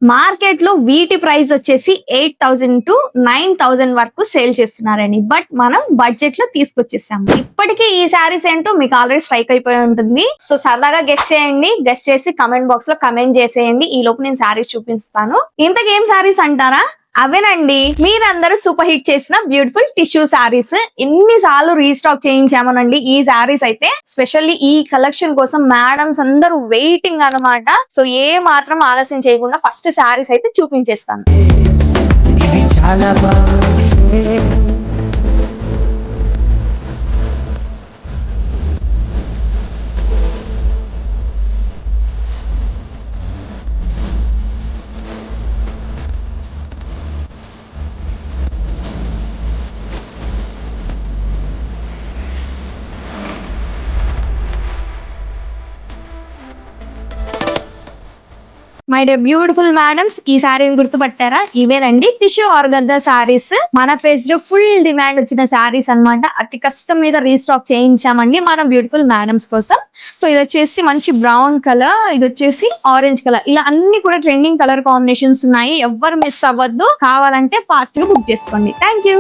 Market లో వీటి price వచ్చేసి 8,000 to 9,000 వరకు సేల్ చేస్తున్నారని, బట్ మనం బడ్జెట్ లో తీసుకొచ్చేసాము. ఇప్పటికీ ఈ శారీస్ ఏంటో మీకు ఆల్రెడీ స్ట్రైక్ అయిపోయి ఉంటుంది. సో సరదాగా గెస్ట్ చేయండి, గెస్ట్ చేసి కమెంట్ బాక్స్ లో కమెంట్ చేసేయండి. ఈ లోపు నేను శారీస్ చూపిస్తాను. ఇంతకేం శారీస్ అంటారా? అవేనండి, మీరందరూ సూపర్ హిట్ చేసిన బ్యూటిఫుల్ టిష్యూ శారీస్. ఎన్నిసార్లు రీస్టాక్ చేయించామోనండి ఈ శారీస్ అయితే. స్పెషల్లీ ఈ కలెక్షన్ కోసం మేడమ్స్ అందరూ వెయిటింగ్ అన్నమాట. సో ఏ మాత్రం ఆలస్యం చేయకుండా ఫస్ట్ శారీస్ అయితే చూపించేస్తాను. ఇది చాలా బాగుంది. మై డే బ్యూటిఫుల్ మేడమ్స్, ఈ శారీని గుర్తుపట్టారా? ఇవేనండి టిష్యూ ఆర్గంజా శారీస్. మన ఫేస్ లో ఫుల్ డిమాండ్ వచ్చిన శారీస్ అన్నమాట. అతి కష్టం మీద రీస్టాక్ చేయించామండి మనం బ్యూటిఫుల్ మేడమ్స్ కోసం. సో ఇది వచ్చేసి మంచి బ్రౌన్ కలర్, ఇది వచ్చేసి ఆరెంజ్ కలర్, ఇలా అన్ని కూడా ట్రెండింగ్ కలర్ కాంబినేషన్స్ ఉన్నాయి. ఎవ్వరు మిస్ అవ్వద్దు. కావాలంటే ఫాస్ట్ గా బుక్ చేసుకోండి. Thank you.